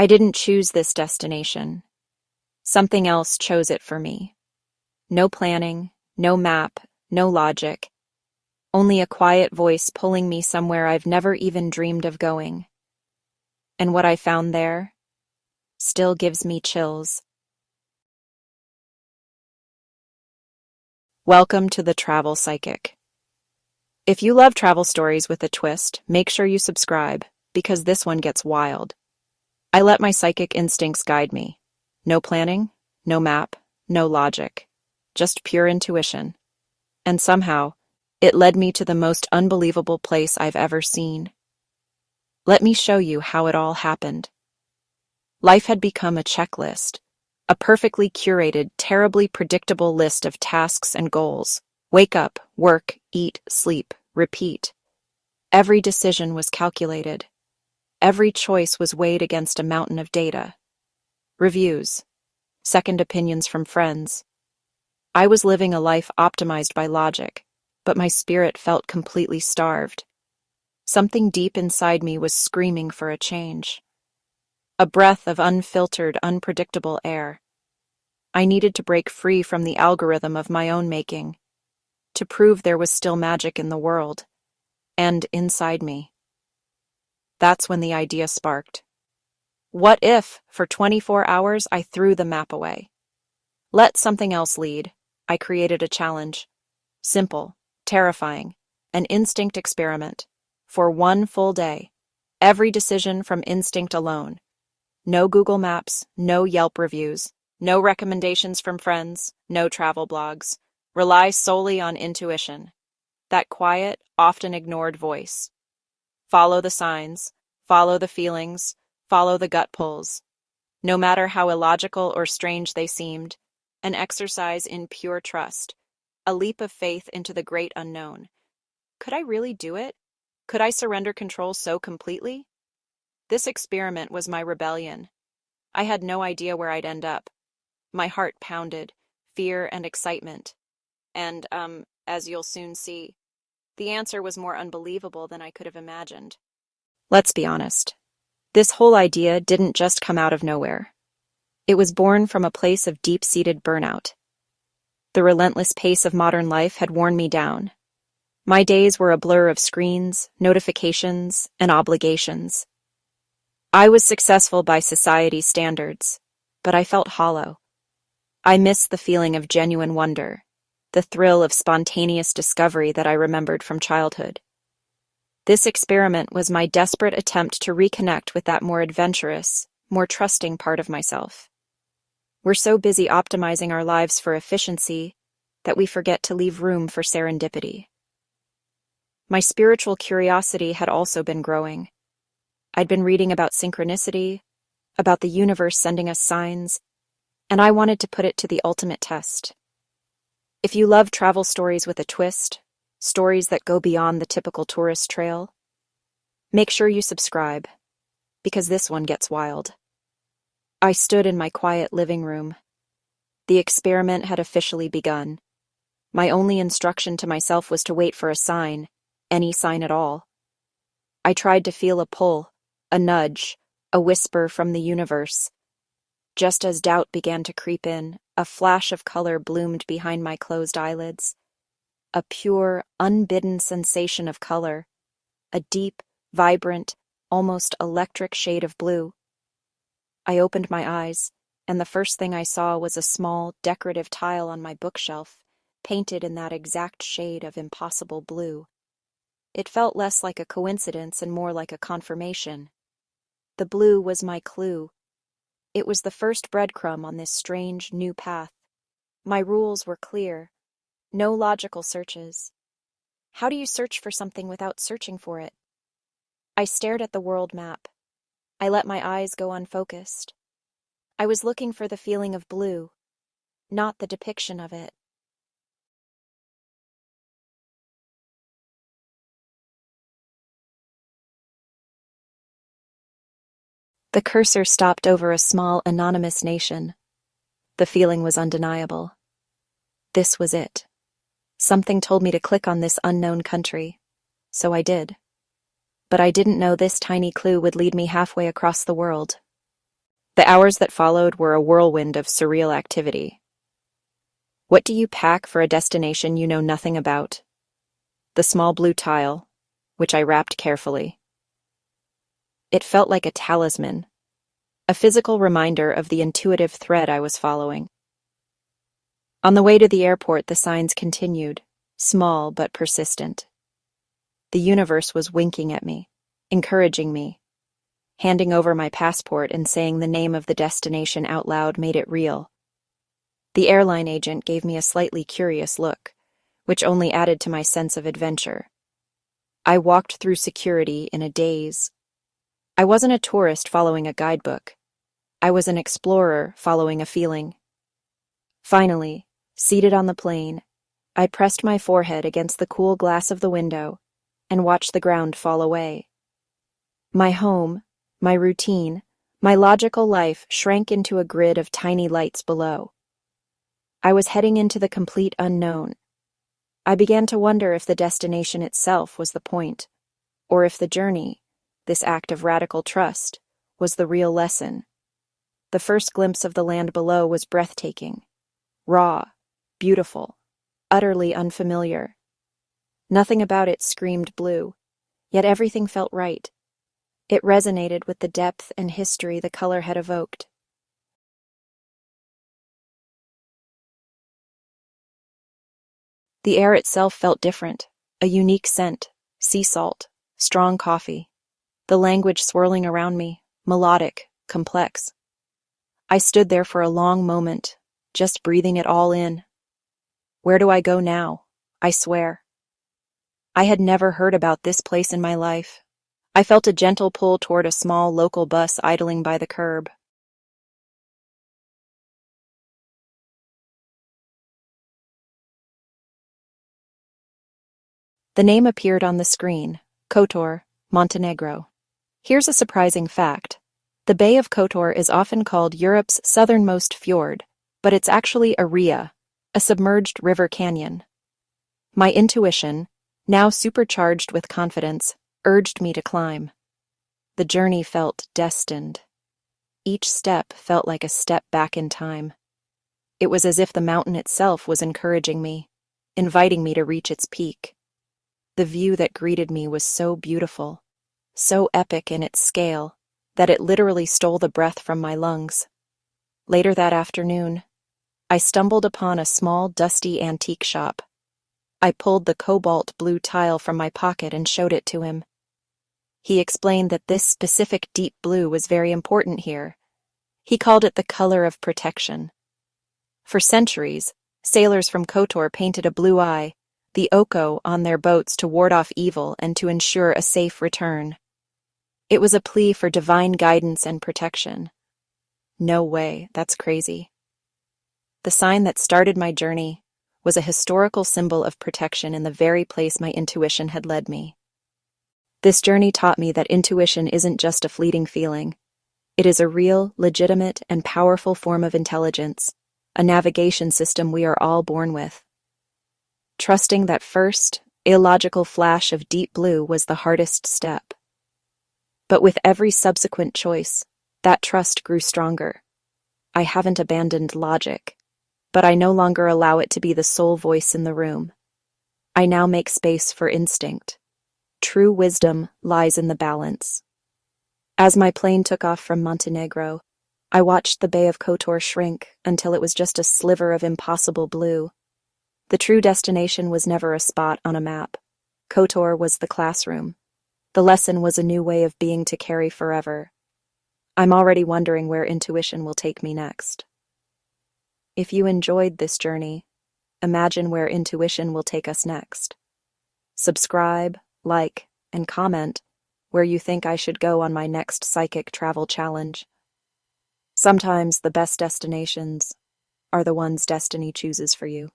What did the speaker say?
I didn't choose this destination. Something else chose it for me. No planning, no map, no logic. Only a quiet voice pulling me somewhere I've never even dreamed of going. And what I found there still gives me chills. Welcome to the Travel Psychic. If you love travel stories with a twist, make sure you subscribe, because this one gets wild. I let my psychic instincts guide me. No planning, no map, no logic. Just pure intuition. And somehow, it led me to the most unbelievable place I've ever seen. Let me show you how it all happened. Life had become a checklist, a perfectly curated, terribly predictable list of tasks and goals. Wake up, work, eat, sleep, repeat. Every decision was calculated. Every choice was weighed against a mountain of data. Reviews, second opinions from friends. I was living a life optimized by logic, but my spirit felt completely starved. Something deep inside me was screaming for a change. A breath of unfiltered, unpredictable air. I needed to break free from the algorithm of my own making, to prove there was still magic in the world, and inside me. That's when the idea sparked. What if, for 24 hours, I threw the map away? Let something else lead. I created a challenge. Simple, terrifying, an instinct experiment. For one full day. Every decision from instinct alone. No Google Maps, no Yelp reviews, no recommendations from friends, no travel blogs. Rely solely on intuition. That quiet, often ignored voice. Follow the signs, follow the feelings, follow the gut pulls. No matter how illogical or strange they seemed, an exercise in pure trust, a leap of faith into the great unknown. Could I really do it? Could I surrender control so completely? This experiment was my rebellion. I had no idea where I'd end up. My heart pounded, fear and excitement. And, as you'll soon see, the answer was more unbelievable than I could have imagined. Let's be honest. This whole idea didn't just come out of nowhere. It was born from a place of deep-seated burnout. The relentless pace of modern life had worn me down. My days were a blur of screens, notifications, and obligations. I was successful by society's standards, but I felt hollow. I missed the feeling of genuine wonder, the thrill of spontaneous discovery that I remembered from childhood. This experiment was my desperate attempt to reconnect with that more adventurous, more trusting part of myself. We're so busy optimizing our lives for efficiency that we forget to leave room for serendipity. My spiritual curiosity had also been growing. I'd been reading about synchronicity, about the universe sending us signs, and I wanted to put it to the ultimate test. If you love travel stories with a twist, stories that go beyond the typical tourist trail, make sure you subscribe, because this one gets wild. I stood in my quiet living room. The experiment had officially begun. My only instruction to myself was to wait for a sign, any sign at all. I tried to feel a pull, a nudge, a whisper from the universe. Just as doubt began to creep in, a flash of color bloomed behind my closed eyelids. A pure, unbidden sensation of color. A deep, vibrant, almost electric shade of blue. I opened my eyes, and the first thing I saw was a small, decorative tile on my bookshelf, painted in that exact shade of impossible blue. It felt less like a coincidence and more like a confirmation. The blue was my clue. It was the first breadcrumb on this strange, new path. My rules were clear. No logical searches. How do you search for something without searching for it? I stared at the world map. I let my eyes go unfocused. I was looking for the feeling of blue, not the depiction of it. The cursor stopped over a small, anonymous nation. The feeling was undeniable. This was it. Something told me to click on this unknown country, so I did. But I didn't know this tiny clue would lead me halfway across the world. The hours that followed were a whirlwind of surreal activity. What do you pack for a destination you know nothing about? The small blue tile, which I wrapped carefully. It felt like a talisman, a physical reminder of the intuitive thread I was following. On the way to the airport, the signs continued, small but persistent. The universe was winking at me, encouraging me. Handing over my passport and saying the name of the destination out loud made it real. The airline agent gave me a slightly curious look, which only added to my sense of adventure. I walked through security in a daze. I wasn't a tourist following a guidebook. I was an explorer following a feeling. Finally, seated on the plane, I pressed my forehead against the cool glass of the window and watched the ground fall away. My home, my routine, my logical life shrank into a grid of tiny lights below. I was heading into the complete unknown. I began to wonder if the destination itself was the point, or if the journey, this act of radical trust, was the real lesson. The first glimpse of the land below was breathtaking, raw, beautiful, utterly unfamiliar. Nothing about it screamed blue, yet everything felt right. It resonated with the depth and history the color had evoked. The air itself felt different, a unique scent, sea salt, strong coffee. The language swirling around me, melodic, complex. I stood there for a long moment, just breathing it all in. Where do I go now? I swear. I had never heard about this place in my life. I felt a gentle pull toward a small local bus idling by the curb. The name appeared on the screen, Kotor, Montenegro. Here's a surprising fact. The Bay of Kotor is often called Europe's southernmost fjord, but it's actually a ria, a submerged river canyon. My intuition, now supercharged with confidence, urged me to climb. The journey felt destined. Each step felt like a step back in time. It was as if the mountain itself was encouraging me, inviting me to reach its peak. The view that greeted me was so beautiful, so epic in its scale, that it literally stole the breath from my lungs. Later that afternoon, I stumbled upon a small, dusty antique shop. I pulled the cobalt blue tile from my pocket and showed it to him. He explained that this specific deep blue was very important here. He called it the color of protection. For centuries, sailors from Kotor painted a blue eye, the oko, on their boats to ward off evil and to ensure a safe return. It was a plea for divine guidance and protection. No way, that's crazy. The sign that started my journey was a historical symbol of protection in the very place my intuition had led me. This journey taught me that intuition isn't just a fleeting feeling. It is a real, legitimate, and powerful form of intelligence, a navigation system we are all born with. Trusting that first, illogical flash of deep blue was the hardest step. But with every subsequent choice, that trust grew stronger. I haven't abandoned logic, but I no longer allow it to be the sole voice in the room. I now make space for instinct. True wisdom lies in the balance. As my plane took off from Montenegro, I watched the Bay of Kotor shrink until it was just a sliver of impossible blue. The true destination was never a spot on a map. Kotor was the classroom. The lesson was a new way of being to carry forever. I'm already wondering where intuition will take me next. If you enjoyed this journey, imagine where intuition will take us next. Subscribe, like, and comment where you think I should go on my next psychic travel challenge. Sometimes the best destinations are the ones destiny chooses for you.